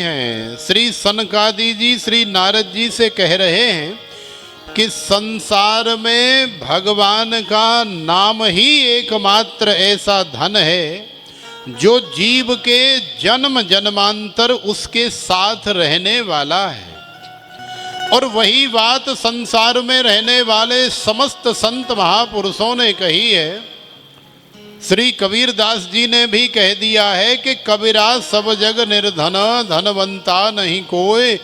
हैं। श्री सनकादि जी श्री नारद जी से कह रहे हैं कि संसार में भगवान का नाम ही एकमात्र ऐसा धन है जो जीव के जन्म जन्मांतर उसके साथ रहने वाला है। और वही बात संसार में रहने वाले समस्त संत महापुरुषों ने कही है। श्री कबीर दास जी ने भी कह दिया है कि कबीरा सब जग निर्धन, धनवंता नहीं कोई,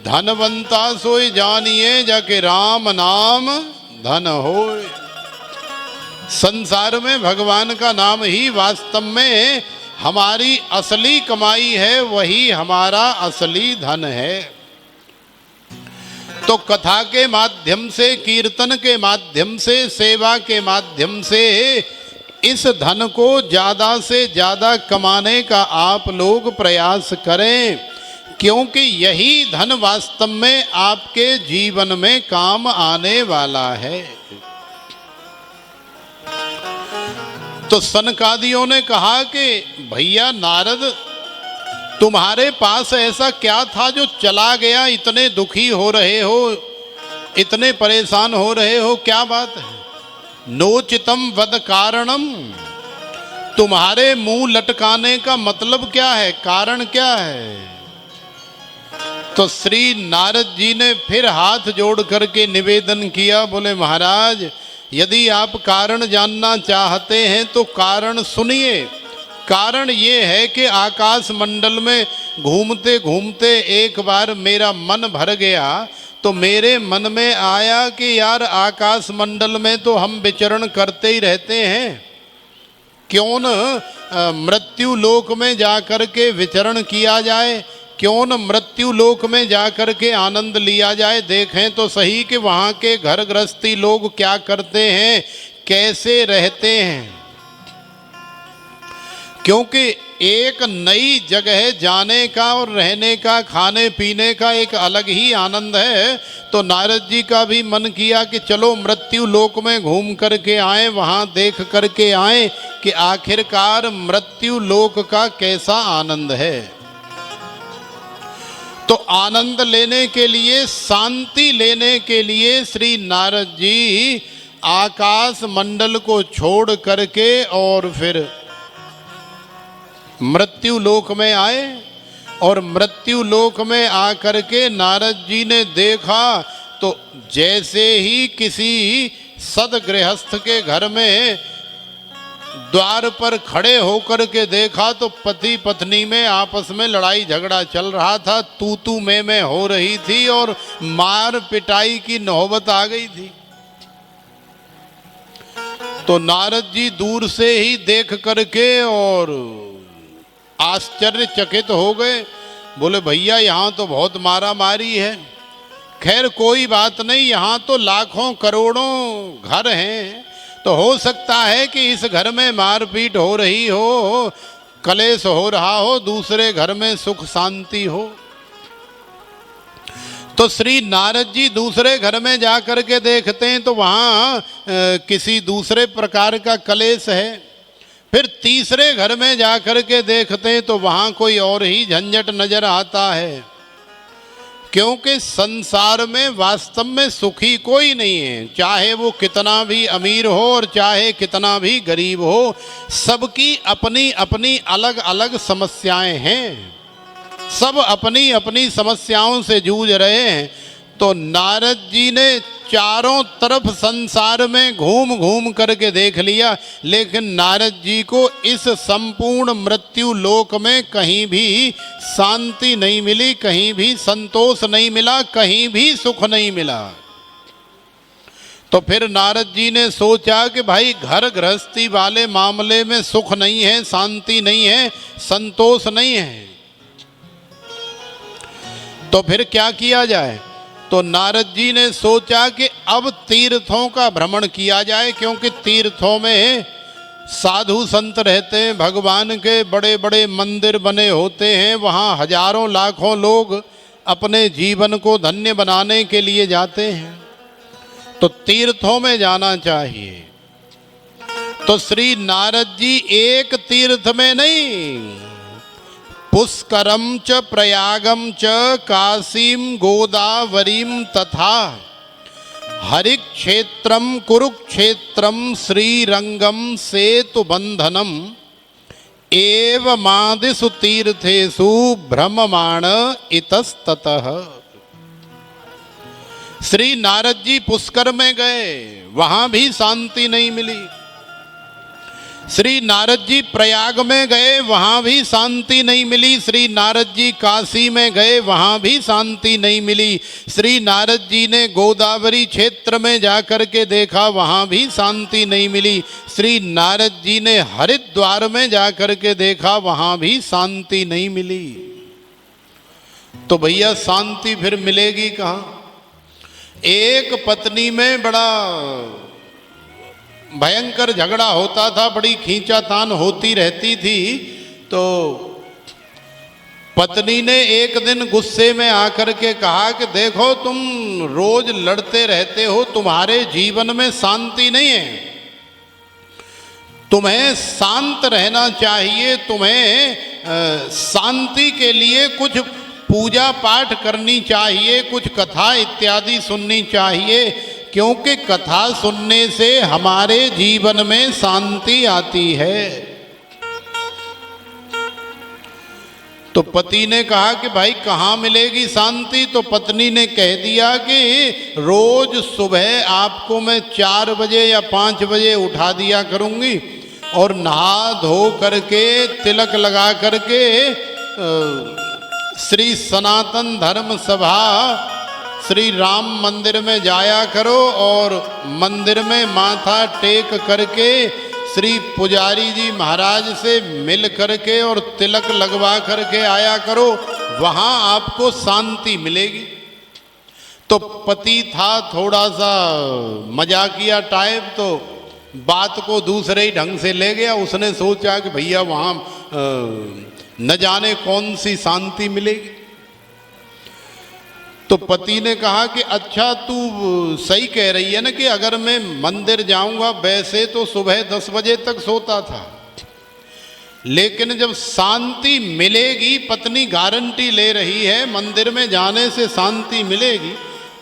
धनवंता सोई जानिए जाके राम नाम धन होए। संसार में भगवान का नाम ही वास्तव में हमारी असली कमाई है, वही हमारा असली धन है। तो कथा के माध्यम से, कीर्तन के माध्यम से, सेवा के माध्यम से इस धन को ज़्यादा से ज़्यादा कमाने का आप लोग प्रयास करें, क्योंकि यही धन वास्तव में आपके जीवन में काम आने वाला है। तो सनकादियों ने कहा कि भैया नारद, तुम्हारे पास ऐसा क्या था जो चला गया? इतने दुखी हो रहे हो, इतने परेशान हो रहे हो, क्या बात है? नोचितम वद कारणम, तुम्हारे मुंह लटकाने का मतलब क्या है, कारण क्या है? तो श्री नारद जी ने फिर हाथ जोड़ करके निवेदन किया, बोले महाराज यदि आप कारण जानना चाहते हैं तो कारण सुनिए। कारण ये है कि आकाश मंडल में घूमते घूमते एक बार मेरा मन भर गया, तो मेरे मन में आया कि यार आकाश मंडल में तो हम विचरण करते ही रहते हैं, क्यों न मृत्यु लोक में जाकर के विचरण किया जाए, क्यों न मृत्यु लोक में जाकर के आनंद लिया जाए। देखें तो सही कि वहाँ के घर गृहस्थी लोग क्या करते हैं, कैसे रहते हैं। क्योंकि एक नई जगह जाने का और रहने का, खाने पीने का एक अलग ही आनंद है। तो नारद जी का भी मन किया कि चलो मृत्यु लोक में घूम करके आए, वहाँ देख करके आए कि आखिरकार मृत्यु लोक का कैसा आनंद है। तो आनंद लेने के लिए, शांति लेने के लिए श्री नारद जी आकाश मंडल को छोड़ करके और फिर मृत्यु लोक में आए। और मृत्यु लोक में आकर के नारद जी ने देखा तो जैसे ही किसी सदगृहस्थ के घर में द्वार पर खड़े होकर के देखा तो पति पत्नी में आपस में लड़ाई झगड़ा चल रहा था, तू तू मैं हो रही थी और मार पिटाई की नौबत आ गई थी। तो नारद जी दूर से ही देख करके और आश्चर्यचकित हो गए। बोले भैया यहाँ तो बहुत मारा मारी है। खैर कोई बात नहीं, यहाँ तो लाखों करोड़ों घर हैं, तो हो सकता है कि इस घर में मारपीट हो रही हो, कलेश हो रहा हो, दूसरे घर में सुख शांति हो। तो श्री नारद जी दूसरे घर में जा कर के देखते हैं तो वहाँ किसी दूसरे प्रकार का कलेश है। फिर तीसरे घर में जा कर के देखते हैं तो वहाँ कोई और ही झंझट नजर आता है। क्योंकि संसार में वास्तव में सुखी कोई नहीं है, चाहे वो कितना भी अमीर हो और चाहे कितना भी गरीब हो, सबकी अपनी अपनी अलग अलग समस्याएं हैं, सब अपनी अपनी समस्याओं से जूझ रहे हैं। तो नारद जी ने चारों तरफ संसार में घूम घूम करके देख लिया, लेकिन नारद जी को इस संपूर्ण मृत्यु लोक में कहीं भी शांति नहीं मिली, कहीं भी संतोष नहीं मिला, कहीं भी सुख नहीं मिला। तो फिर नारद जी ने सोचा कि भाई घर गृहस्थी वाले मामले में सुख नहीं है, शांति नहीं है, संतोष नहीं है, तो फिर क्या किया जाए। तो नारद जी ने सोचा कि अब तीर्थों का भ्रमण किया जाए, क्योंकि तीर्थों में साधु संत रहते हैं, भगवान के बड़े बड़े मंदिर बने होते हैं, वहाँ हजारों लाखों लोग अपने जीवन को धन्य बनाने के लिए जाते हैं, तो तीर्थों में जाना चाहिए। तो श्री नारद जी एक तीर्थ में नहीं, पुष्करम च प्रयागम च काशीम गोदावरीम तथा हरिक्षेत्रम कुरुक्षेत्रम श्रीरंगम सेतुबंधनम एवमादिषु तीर्थेषु भ्रममाण इतस्ततः। श्री नारद जी पुष्कर में गए, वहां भी शांति नहीं मिली। श्री नारद जी प्रयाग में गए, वहां भी शांति नहीं मिली। श्री नारद जी काशी में गए, वहां भी शांति नहीं मिली। श्री नारद जी ने गोदावरी क्षेत्र में जाकर के देखा, वहां भी शांति नहीं मिली। श्री नारद जी ने हरिद्वार में जाकर के देखा, वहां भी शांति नहीं मिली। तो भैया शांति फिर मिलेगी कहाँ? एक पत्नी में बड़ा भयंकर झगड़ा होता था, बड़ी खींचातान होती रहती थी। तो पत्नी ने एक दिन गुस्से में आकर के कहा कि देखो तुम रोज लड़ते रहते हो, तुम्हारे जीवन में शांति नहीं है, तुम्हें शांत रहना चाहिए, तुम्हें शांति के लिए कुछ पूजा पाठ करनी चाहिए, कुछ कथा इत्यादि सुननी चाहिए, क्योंकि कथा सुनने से हमारे जीवन में शांति आती है। तो पति ने कहा कि भाई कहाँ मिलेगी शांति? तो पत्नी ने कह दिया कि रोज सुबह आपको मैं 4 बजे या 5 बजे उठा दिया करूँगी और नहा धो करके तिलक लगा करके श्री सनातन धर्म सभा श्री राम मंदिर में जाया करो और मंदिर में माथा टेक करके श्री पुजारी जी महाराज से मिल करके और तिलक लगवा करके आया करो, वहाँ आपको शांति मिलेगी। तो पति था थोड़ा सा मजाकिया टाइप, तो बात को दूसरे ही ढंग से ले गया। उसने सोचा कि भैया वहाँ न जाने कौन सी शांति मिलेगी। तो पति ने कहा कि अच्छा तू सही कह रही है ना कि अगर मैं मंदिर जाऊंगा, वैसे तो सुबह 10 बजे तक सोता था, लेकिन जब शांति मिलेगी, पत्नी गारंटी ले रही है मंदिर में जाने से शांति मिलेगी,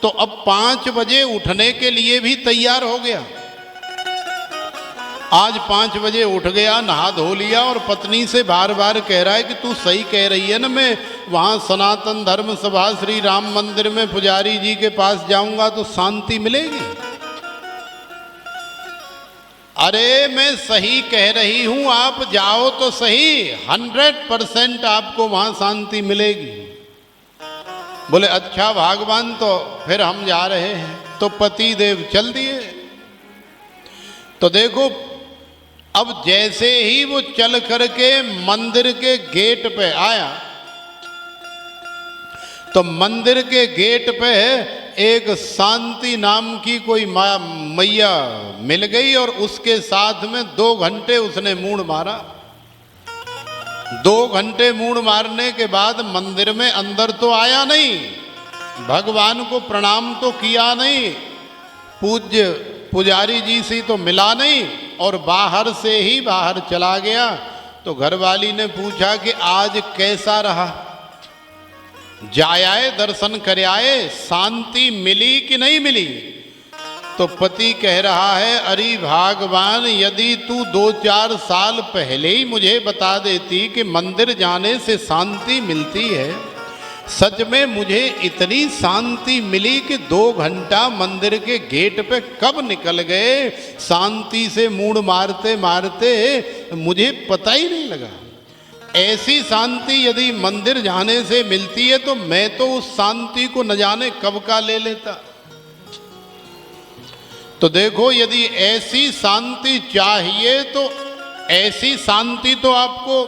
तो अब 5 बजे उठने के लिए भी तैयार हो गया। आज 5 बजे उठ गया, नहा धो लिया और पत्नी से बार बार कह रहा है कि तू सही कह रही है ना, मैं वहाँ सनातन धर्म सभा श्री राम मंदिर में पुजारी जी के पास जाऊंगा तो शांति मिलेगी। अरे मैं सही कह रही हूँ, आप जाओ तो सही, 100% आपको वहाँ शांति मिलेगी। बोले अच्छा भगवान, तो फिर हम जा रहे हैं। तो पति देव चल दिए। तो देखो अब जैसे ही वो चल करके मंदिर के गेट पे आया, तो मंदिर के गेट पे एक शांति नाम की कोई मैया मिल गई और उसके साथ में 2 घंटे उसने मूड़ मारा। 2 घंटे मूड़ मारने के बाद मंदिर में अंदर तो आया नहीं, भगवान को प्रणाम तो किया नहीं, पूज्य पुजारी जी से तो मिला नहीं और बाहर से ही बाहर चला गया। तो घरवाली ने पूछा कि आज कैसा रहा, जाए दर्शन कर आए, शांति मिली कि नहीं मिली? तो पति कह रहा है अरे भगवान, यदि तू 2-4 साल पहले ही मुझे बता देती कि मंदिर जाने से शांति मिलती है, सच में मुझे इतनी शांति मिली कि 2 घंटा मंदिर के गेट पे कब निकल गए, शांति से मूड मारते मारते मुझे पता ही नहीं लगा। ऐसी शांति यदि मंदिर जाने से मिलती है तो मैं तो उस शांति को न जाने कब का ले लेता। तो देखो यदि ऐसी शांति चाहिए तो ऐसी शांति तो आपको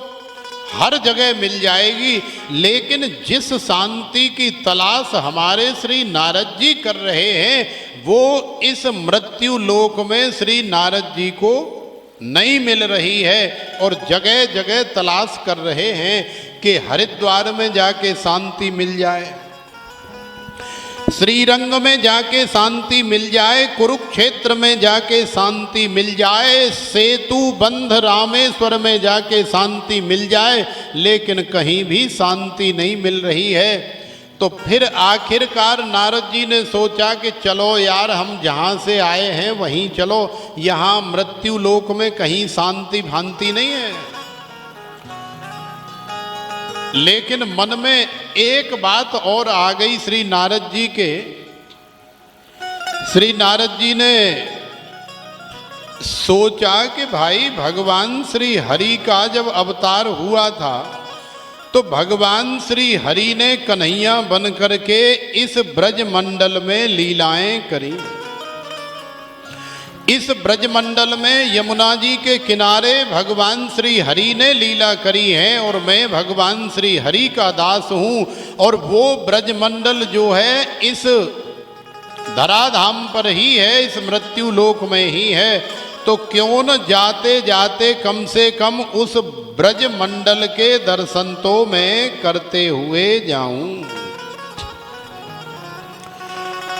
हर जगह मिल जाएगी, लेकिन जिस शांति की तलाश हमारे श्री नारद जी कर रहे हैं वो इस मृत्यु लोक में श्री नारद जी को नहीं मिल रही है और जगह जगह तलाश कर रहे हैं कि हरिद्वार में जाके शांति मिल जाए, श्रीरंग में जाके शांति मिल जाए, कुरुक्षेत्र में जाके शांति मिल जाए, सेतु बंध रामेश्वर में जाके शांति मिल जाए, लेकिन कहीं भी शांति नहीं मिल रही है। तो फिर आखिरकार नारद जी ने सोचा कि चलो यार, हम जहाँ से आए हैं वहीं चलो, यहाँ मृत्यु लोक में कहीं शांति भांति नहीं है। लेकिन मन में एक बात और आ गई श्री नारद जी के। श्री नारद जी ने सोचा कि भाई, भगवान श्री हरि का जब अवतार हुआ था तो भगवान श्री हरि ने कन्हैया बन करके इस ब्रजमंडल में लीलाएं करी। इस ब्रजमंडल में यमुना जी के किनारे भगवान श्री हरि ने लीला करी है और मैं भगवान श्री हरि का दास हूँ। और वो ब्रजमंडल जो है इस धराधाम पर ही है, इस मृत्यु लोक में ही है। तो क्यों न जाते जाते कम से कम उस ब्रजमंडल के दर्शन तो मैं करते हुए जाऊं।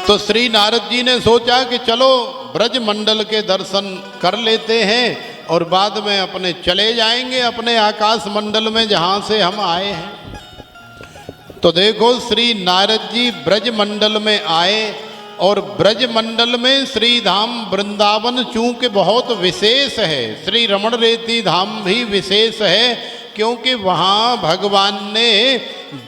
तो श्री नारद जी ने सोचा कि चलो ब्रजमंडल के दर्शन कर लेते हैं और बाद में अपने चले जाएंगे अपने आकाश मंडल में जहां से हम आए हैं। तो देखो, श्री नारद जी ब्रजमंडल में आए और ब्रजमंडल में श्री धाम वृंदावन चूंकि बहुत विशेष है, श्री रमण रेती धाम भी विशेष है, क्योंकि वहाँ भगवान ने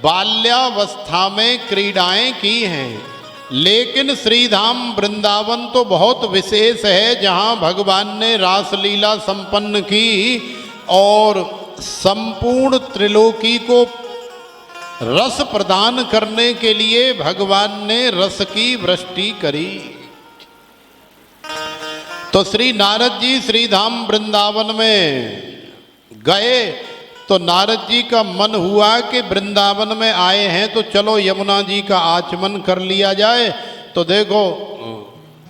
बाल्यावस्था में क्रीडाएं की हैं। लेकिन श्रीधाम वृंदावन तो बहुत विशेष है, जहाँ भगवान ने रासलीला संपन्न की और संपूर्ण त्रिलोकी को रस प्रदान करने के लिए भगवान ने रस की वृष्टि करी। तो श्री नारद जी श्रीधाम वृंदावन में गए तो नारद जी का मन हुआ कि वृंदावन में आए हैं तो चलो यमुना जी का आचमन कर लिया जाए। तो देखो,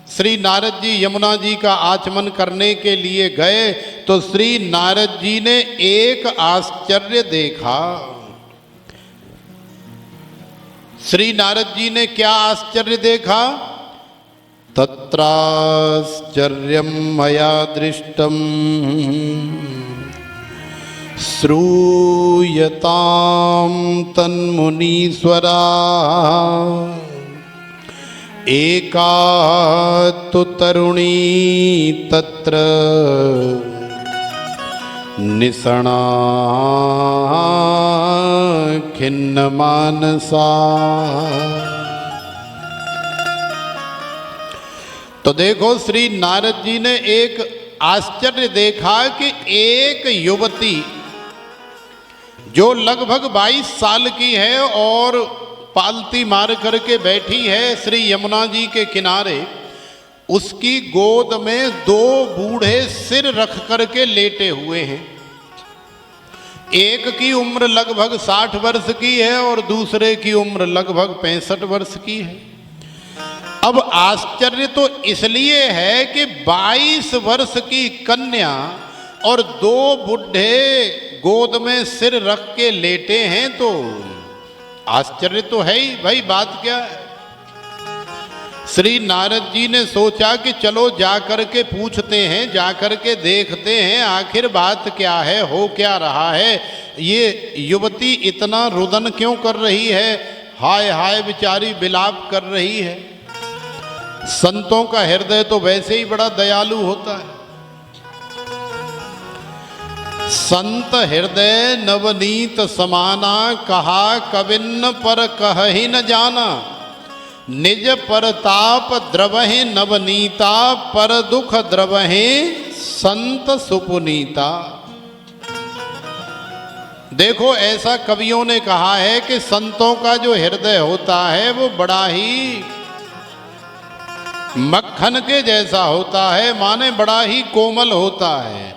श्री नारद जी यमुना जी का आचमन करने के लिए गए तो श्री नारद जी ने एक आश्चर्य देखा। श्री नारद जी ने क्या आश्चर्य देखा? तत्राश्चर्यं मया दृष्टम श्रूयतां तन्मुनीश्वरा एका तु तरुणी तत्र निषणा खिन्न मानसा। तो देखो, श्री नारद जी ने एक आश्चर्य देखा कि एक युवती जो लगभग 22 साल की है और पालती मार करके बैठी है श्री यमुना जी के किनारे, उसकी गोद में दो बूढ़े सिर रख करके लेटे हुए हैं। एक की उम्र लगभग 60 वर्ष की है और दूसरे की उम्र लगभग 65 वर्ष की है। अब आश्चर्य तो इसलिए है कि 22 वर्ष की कन्या और दो बुढ़े गोद में सिर रख के लेटे हैं, तो आश्चर्य तो है ही भाई, बात क्या है। श्री नारद जी ने सोचा कि चलो जाकर के पूछते हैं, जाकर के देखते हैं आखिर बात क्या है, हो क्या रहा है, ये युवती इतना रुदन क्यों कर रही है, हाय हाय बेचारी विलाप कर रही है। संतों का हृदय तो वैसे ही बड़ा दयालु होता है। संत हृदय नवनीत समाना, कहा कविन्न पर कहि न जाना, निज परताप द्रवहि नवनीता, पर दुख द्रवहि संत सुपुनीता। देखो, ऐसा कवियों ने कहा है कि संतों का जो हृदय होता है वो बड़ा ही मक्खन के जैसा होता है, माने बड़ा ही कोमल होता है।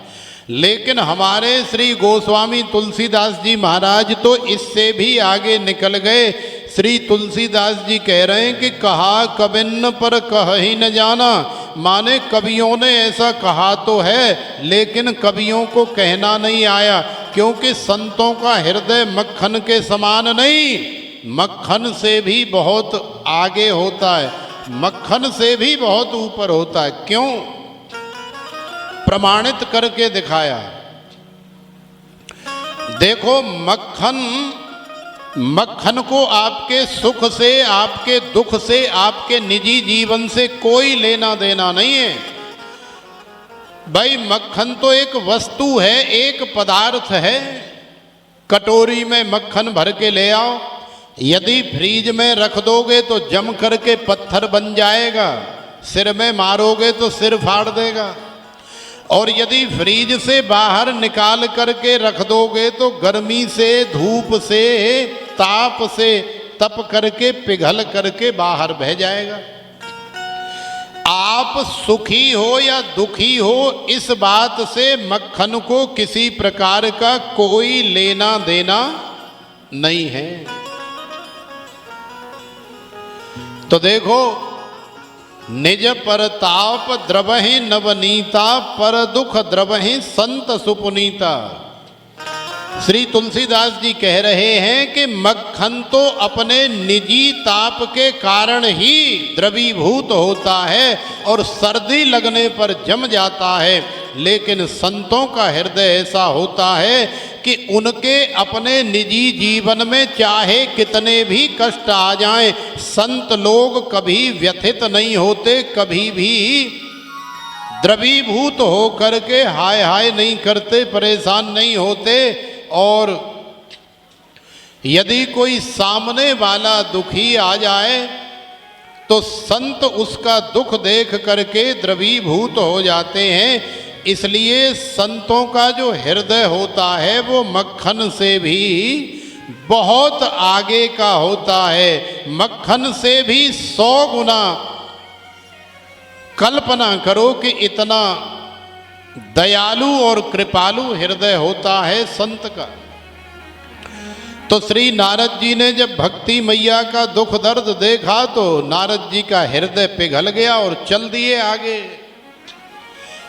लेकिन हमारे श्री गोस्वामी तुलसीदास जी महाराज तो इससे भी आगे निकल गए। श्री तुलसीदास जी कह रहे हैं कि कहा कबिन्न पर कहि न जाना, माने कवियों ने ऐसा कहा तो है लेकिन कवियों को कहना नहीं आया, क्योंकि संतों का हृदय मक्खन के समान नहीं, मक्खन से भी बहुत आगे होता है, मक्खन से भी बहुत ऊपर होता है। क्यों? प्रमाणित करके दिखाया। देखो मक्खन को आपके सुख से, आपके दुख से, आपके निजी जीवन से कोई लेना देना नहीं है। भाई मक्खन तो एक वस्तु है, एक पदार्थ है। कटोरी में मक्खन भर के ले आओ, यदि फ्रीज में रख दोगे तो जम करके पत्थर बन जाएगा, सिर में मारोगे तो सिर फाड़ देगा। और यदि फ्रीज से बाहर निकाल करके रख दोगे तो गर्मी से, धूप से, ताप से तप करके पिघल करके बाहर बह जाएगा। आप सुखी हो या दुखी हो, इस बात से मक्खन को किसी प्रकार का कोई लेना देना नहीं है। तो देखो, निज परताप द्रवहि नवनीता, पर दुख द्रवहि संत सुपुनीता। श्री तुलसीदास जी कह रहे हैं कि मक्खन तो अपने निजी ताप के कारण ही द्रवीभूत होता है और सर्दी लगने पर जम जाता है, लेकिन संतों का हृदय ऐसा होता है कि उनके अपने निजी जीवन में चाहे कितने भी कष्ट आ जाएं, संत लोग कभी व्यथित नहीं होते, कभी भी द्रवीभूत हो करके हाय हाय नहीं करते, परेशान नहीं होते। और यदि कोई सामने वाला दुखी आ जाए तो संत उसका दुख देख करके द्रवीभूत हो जाते हैं। इसलिए संतों का जो हृदय होता है वो मक्खन से भी बहुत आगे का होता है। मक्खन से भी 100 गुना कल्पना करो कि इतना दयालु और कृपालु हृदय होता है संत का। तो श्री नारद जी ने जब भक्ति मैया का दुख दर्द देखा तो नारद जी का हृदय पिघल गया और चल दिए आगे।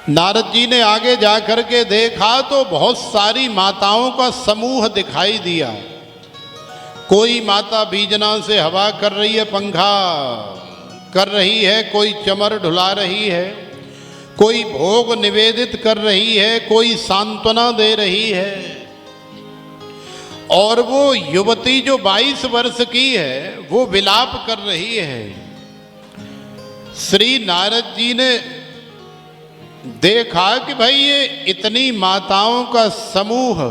नारद जी ने आगे जाकर के देखा तो बहुत सारी माताओं का समूह दिखाई दिया। कोई माता बीजना से हवा कर रही है, पंखा कर रही है, कोई चमर ढुला रही है, कोई भोग निवेदित कर रही है, कोई सांत्वना दे रही है। और वो युवती जो 22 वर्ष की है वो विलाप कर रही है। श्री नारद जी ने देखा कि भाई ये इतनी माताओं का समूह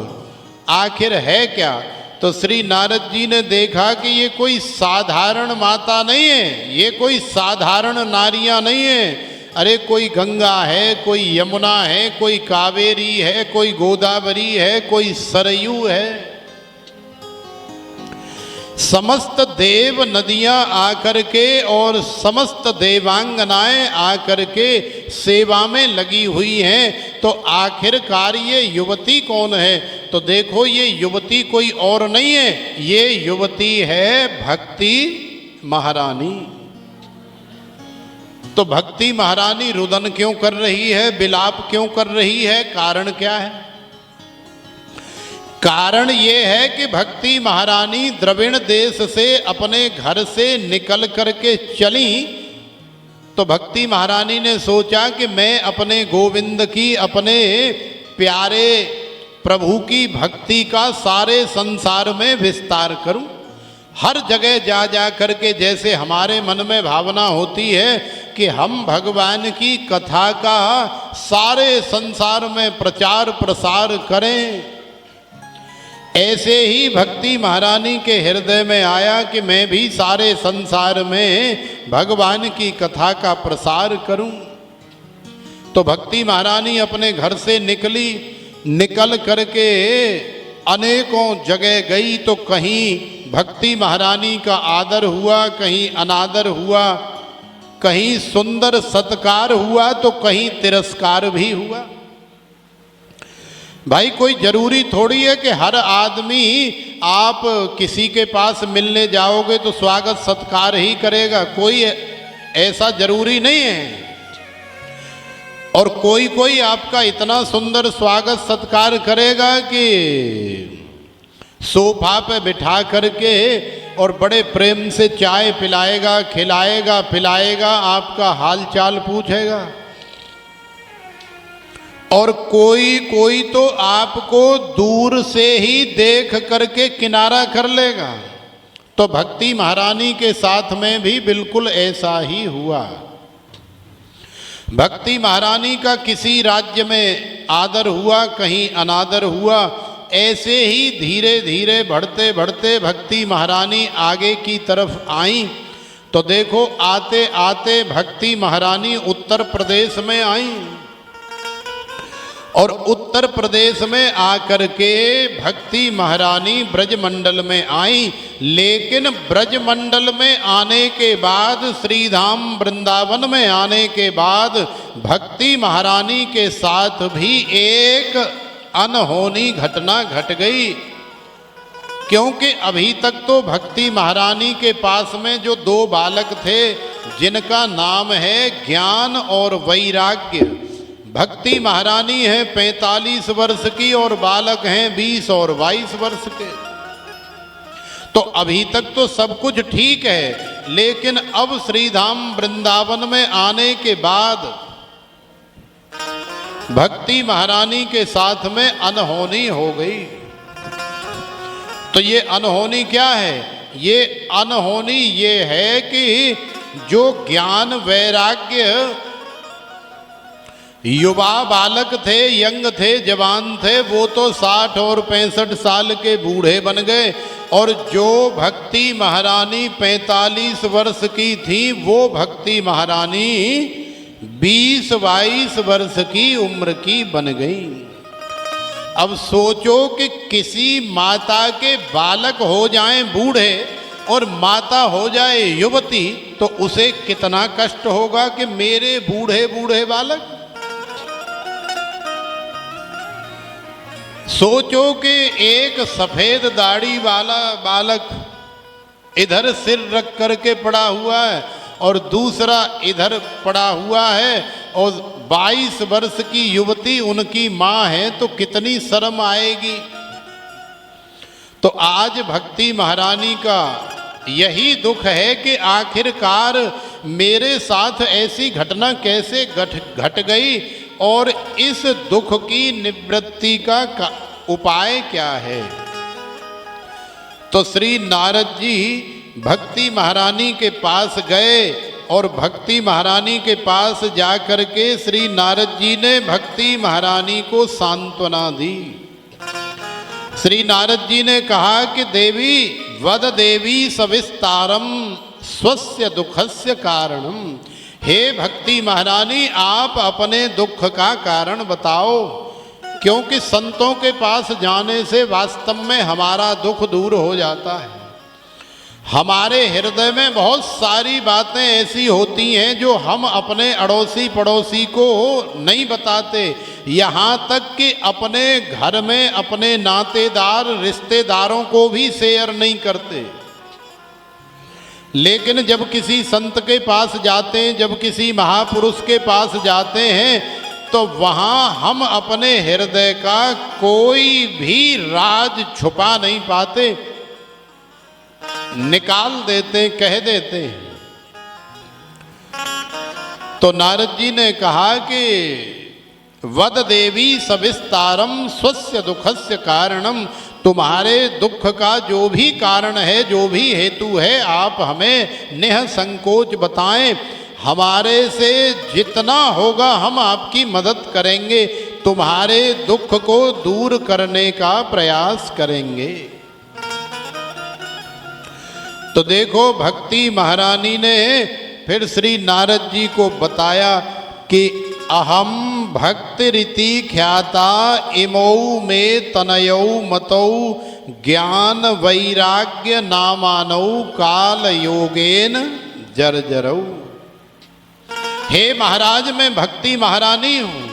आखिर है क्या। तो श्री नारद जी ने देखा कि ये कोई साधारण माता नहीं है, ये कोई साधारण नारियां नहीं है। अरे कोई गंगा है, कोई यमुना है, कोई कावेरी है, कोई गोदावरी है, कोई सरयू है। समस्त देव नदियां आकर के और समस्त देवांगनाएं आकर के सेवा में लगी हुई हैं। तो आखिरकार ये युवती कौन है। तो देखो, ये युवती कोई और नहीं है, ये युवती है भक्ति महारानी। तो भक्ति महारानी रुदन क्यों कर रही है, विलाप क्यों कर रही है, कारण क्या है। कारण ये है कि भक्ति महारानी द्रविड़ देश से अपने घर से निकल करके चली। तो भक्ति महारानी ने सोचा कि मैं अपने गोविंद की, अपने प्यारे प्रभु की भक्ति का सारे संसार में विस्तार करूं। हर जगह जा जा करके जैसे हमारे मन में भावना होती है कि हम भगवान की कथा का सारे संसार में प्रचार प्रसार करें, ऐसे ही भक्ति महारानी के हृदय में आया कि मैं भी सारे संसार में भगवान की कथा का प्रसार करूं। तो भक्ति महारानी अपने घर से निकली, निकल करके अनेकों जगह गई। तो कहीं भक्ति महारानी का आदर हुआ, कहीं अनादर हुआ, कहीं सुंदर सत्कार हुआ तो कहीं तिरस्कार भी हुआ। भाई कोई जरूरी थोड़ी है कि हर आदमी आप किसी के पास मिलने जाओगे तो स्वागत सत्कार ही करेगा, कोई ऐसा जरूरी नहीं है। और कोई कोई आपका इतना सुंदर स्वागत सत्कार करेगा कि सोफा पे बिठा करके और बड़े प्रेम से चाय पिलाएगा, खिलाएगा, पिलाएगा, आपका हाल चाल पूछेगा। और कोई कोई तो आपको दूर से ही देख करके किनारा कर लेगा। तो भक्ति महारानी के साथ में भी बिल्कुल ऐसा ही हुआ। भक्ति महारानी का किसी राज्य में आदर हुआ, कहीं अनादर हुआ। ऐसे ही धीरे धीरे बढ़ते बढ़ते भक्ति महारानी आगे की तरफ आई। तो देखो आते आते भक्ति महारानी उत्तर प्रदेश में आई और उत्तर प्रदेश में आकर के भक्ति महारानी ब्रजमंडल में आई। लेकिन ब्रजमंडल में आने के बाद, श्रीधाम वृंदावन में आने के बाद भक्ति महारानी के साथ भी एक अनहोनी घटना घट गई। क्योंकि अभी तक तो भक्ति महारानी के पास में जो दो बालक थे जिनका नाम है ज्ञान और वैराग्य, भक्ति महारानी है 45 वर्ष की और बालक हैं 20 और 22 वर्ष के। तो अभी तक तो सब कुछ ठीक है, लेकिन अब श्रीधाम वृंदावन में आने के बाद भक्ति महारानी के साथ में अनहोनी हो गई। तो ये अनहोनी क्या है? ये अनहोनी ये है कि जो ज्ञान वैराग्य युवा बालक थे, यंग थे, जवान थे, वो तो 60 और 65 साल के बूढ़े बन गए। और जो भक्ति महारानी 45 वर्ष की थी, वो भक्ति महारानी 20-22 वर्ष की उम्र की बन गई। अब सोचो कि किसी माता के बालक हो जाएं बूढ़े और माता हो जाए युवती, तो उसे कितना कष्ट होगा कि मेरे बूढ़े बूढ़े बालक। सोचो कि एक सफेद दाढ़ी वाला बालक इधर सिर रख करके पड़ा हुआ है और दूसरा इधर पड़ा हुआ है, और 22 वर्ष की युवती उनकी माँ है, तो कितनी शर्म आएगी। तो आज भक्ति महारानी का यही दुख है कि आखिरकार मेरे साथ ऐसी घटना कैसे घट गई और इस दुख की निवृत्ति का उपाय क्या है। तो श्री नारद जी भक्ति महारानी के पास गए और भक्ति महारानी के पास जाकर के श्री नारद जी ने भक्ति महारानी को सांत्वना दी। श्री नारद जी ने कहा कि देवी वद देवी सविस्तारम स्वस्य दुखस्य कारणम। हे भक्ति महारानी, आप अपने दुख का कारण बताओ, क्योंकि संतों के पास जाने से वास्तव में हमारा दुख दूर हो जाता है। हमारे हृदय में बहुत सारी बातें ऐसी होती हैं जो हम अपने अड़ोसी पड़ोसी को नहीं बताते, यहाँ तक कि अपने घर में अपने नातेदार रिश्तेदारों को भी शेयर नहीं करते। लेकिन जब किसी संत के पास जाते हैं, जब किसी महापुरुष के पास जाते हैं, तो वहाँ हम अपने हृदय का कोई भी राज छुपा नहीं पाते, निकाल देते, कह देते। तो नारद जी ने कहा कि वद देवी सविस्तारम स्वस्य दुखस्य कारणम। तुम्हारे दुख का जो भी कारण है, जो भी हेतु है, आप हमें निःसंकोच बताएं। हमारे से जितना होगा हम आपकी मदद करेंगे, तुम्हारे दुख को दूर करने का प्रयास करेंगे। तो देखो भक्ति महारानी ने फिर श्री नारद जी को बताया कि अहम भक्ति रीति ख्याता इमौ में तनयौ मतौ ज्ञान वैराग्य नामानौ काल योगेन जर्जरौ। हे महाराज, मैं भक्ति महारानी हूँ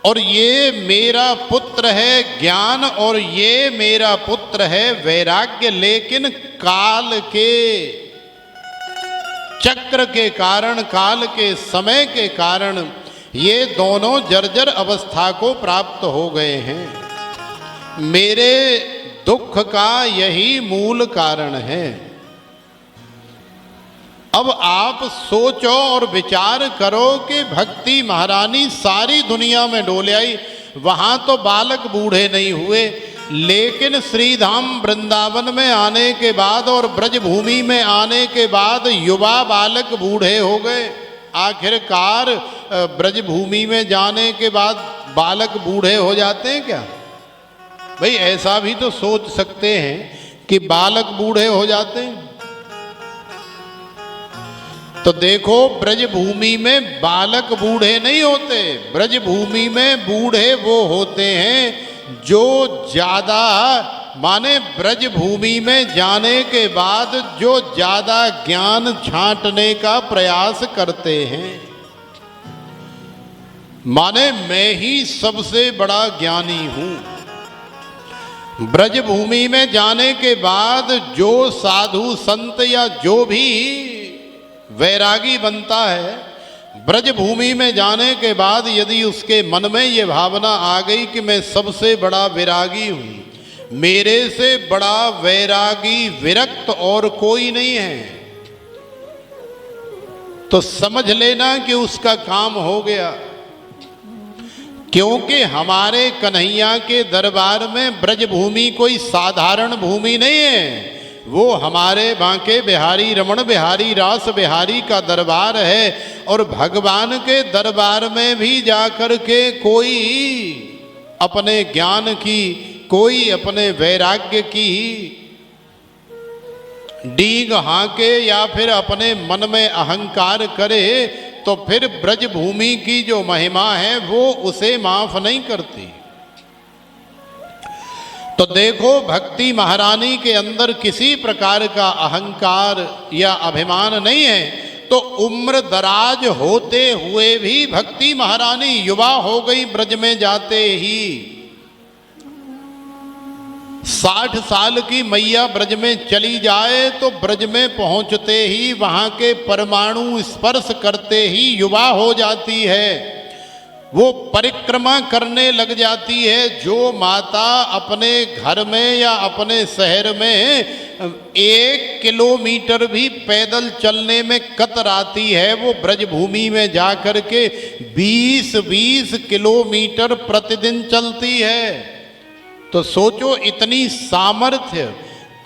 और ये मेरा पुत्र है ज्ञान और ये मेरा पुत्र है वैराग्य, लेकिन काल के चक्र के कारण, काल के समय के कारण ये दोनों जर्जर अवस्था को प्राप्त हो गए हैं। मेरे दुख का यही मूल कारण है। अब आप सोचो और विचार करो कि भक्ति महारानी सारी दुनिया में डोले आई। वहाँ तो बालक बूढ़े नहीं हुए, लेकिन श्रीधाम वृंदावन में आने के बाद और ब्रजभूमि में आने के बाद युवा बालक बूढ़े हो गए। आखिरकार ब्रजभूमि में जाने के बाद बालक बूढ़े हो जाते हैं क्या? भाई ऐसा भी तो सोच सकते हैं कि बालक बूढ़े हो जाते हैं। तो देखो, ब्रजभूमि में बालक बूढ़े नहीं होते, ब्रजभूमि में बूढ़े वो होते हैं जो ज्यादा, माने ब्रजभूमि में जाने के बाद जो ज्यादा ज्ञान छांटने का प्रयास करते हैं। माने मैं ही सबसे बड़ा ज्ञानी हूं। ब्रजभूमि में जाने के बाद जो साधु संत या जो भी वैरागी बनता है, ब्रजभूमि में जाने के बाद यदि उसके मन में ये भावना आ गई कि मैं सबसे बड़ा वैरागी हूं, मेरे से बड़ा वैरागी विरक्त और कोई नहीं है, तो समझ लेना कि उसका काम हो गया। क्योंकि हमारे कन्हैया के दरबार में ब्रजभूमि कोई साधारण भूमि नहीं है, वो हमारे बांके बिहारी रमण बिहारी रास बिहारी का दरबार है। और भगवान के दरबार में भी जाकर के कोई अपने ज्ञान की, कोई अपने वैराग्य की डींग हाके या फिर अपने मन में अहंकार करे, तो फिर ब्रजभूमि की जो महिमा है वो उसे माफ नहीं करती। तो देखो, भक्ति महारानी के अंदर किसी प्रकार का अहंकार या अभिमान नहीं है, तो उम्र दराज होते हुए भी भक्ति महारानी युवा हो गई। ब्रज में जाते ही 60 साल की मैया ब्रज में चली जाए तो ब्रज में पहुंचते ही वहां के परमाणु स्पर्श करते ही युवा हो जाती है, वो परिक्रमा करने लग जाती है। जो माता अपने घर में या अपने शहर में 1 किलोमीटर भी पैदल चलने में कतराती है, वो ब्रजभूमि में जाकर के 20-20 किलोमीटर प्रतिदिन चलती है। तो सोचो, इतनी सामर्थ्य,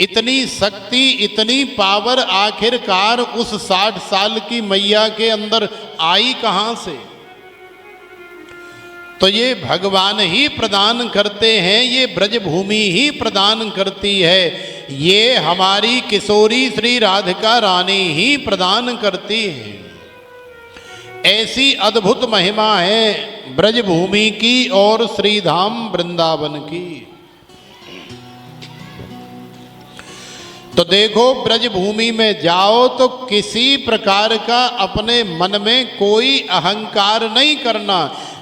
इतनी शक्ति, इतनी पावर आखिरकार उस 60 साल की मैया के अंदर आई कहां से? तो ये भगवान ही प्रदान करते हैं, ये ब्रजभूमि ही प्रदान करती है, ये हमारी किशोरी श्री राधिका रानी ही प्रदान करती है। ऐसी अद्भुत महिमा है ब्रजभूमि की और श्रीधाम वृंदावन की। तो देखो, ब्रजभूमि में जाओ तो किसी प्रकार का अपने मन में कोई अहंकार नहीं करना।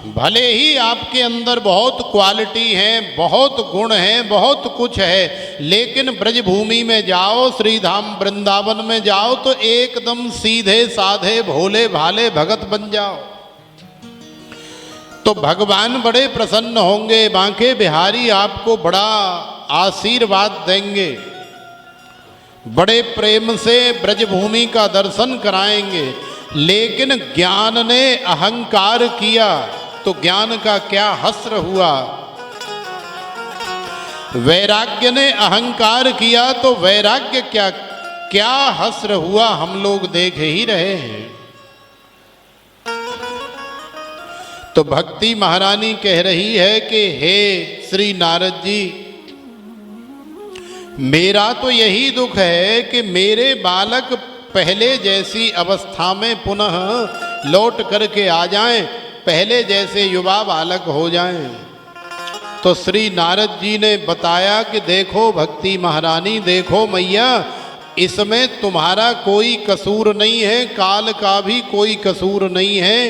भले ही आपके अंदर बहुत क्वालिटी है, बहुत गुण है, बहुत कुछ है, लेकिन ब्रजभूमि में जाओ, श्रीधाम वृंदावन में जाओ तो एकदम सीधे साधे भोले भाले भगत बन जाओ, तो भगवान बड़े प्रसन्न होंगे। बांके बिहारी आपको बड़ा आशीर्वाद देंगे, बड़े प्रेम से ब्रजभूमि का दर्शन कराएंगे। लेकिन ज्ञान ने अहंकार किया तो ज्ञान का क्या हस्र हुआ, वैराग्य ने अहंकार किया तो वैराग्य क्या क्या हस्र हुआ, हम लोग देख ही रहे हैं। तो भक्ति महारानी कह रही है कि हे श्री नारद जी, मेरा तो यही दुख है कि मेरे बालक पहले जैसी अवस्था में पुनः लौट करके आ जाएं, पहले जैसे युवा बालक हो जाएं। तो श्री नारद जी ने बताया कि देखो भक्ति महारानी, देखो मैया, इसमें तुम्हारा कोई कसूर नहीं है, काल का भी कोई कसूर नहीं है,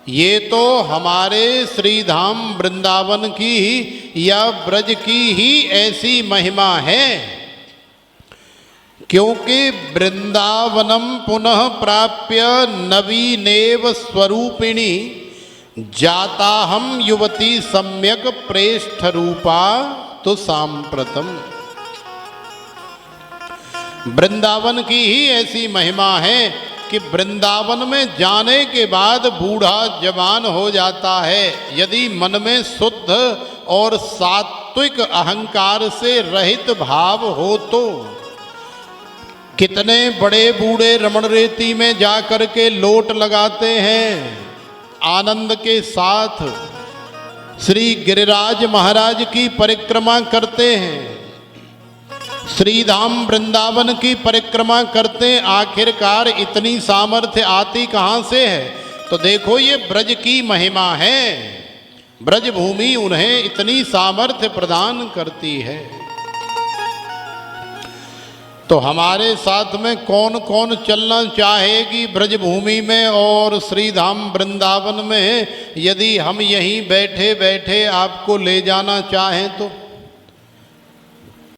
ये तो हमारे श्रीधाम वृंदावन की या ब्रज की ही ऐसी महिमा है। क्योंकि वृंदावनम पुनः प्राप्य नवीनेव स्वरूपिणी जाता हम युवती सम्यक प्रेष्ठ रूपा तो सांप्रतम। वृंदावन की ही ऐसी महिमा है कि वृंदावन में जाने के बाद बूढ़ा जवान हो जाता है, यदि मन में शुद्ध और सात्विक अहंकार से रहित भाव हो तो। कितने बड़े बूढ़े रमण रेती में जाकर के लोट लगाते हैं, आनंद के साथ श्री गिरिराज महाराज की परिक्रमा करते हैं, श्री धाम वृंदावन की परिक्रमा करते हैं। आखिरकार इतनी सामर्थ्य आती कहाँ से है? तो देखो ये ब्रज की महिमा है, ब्रज भूमि उन्हें इतनी सामर्थ्य प्रदान करती है। तो हमारे साथ में कौन कौन चलना चाहेगी ब्रज भूमि में और श्री धाम वृंदावन में, यदि हम यहीं बैठे बैठे आपको ले जाना चाहें तो?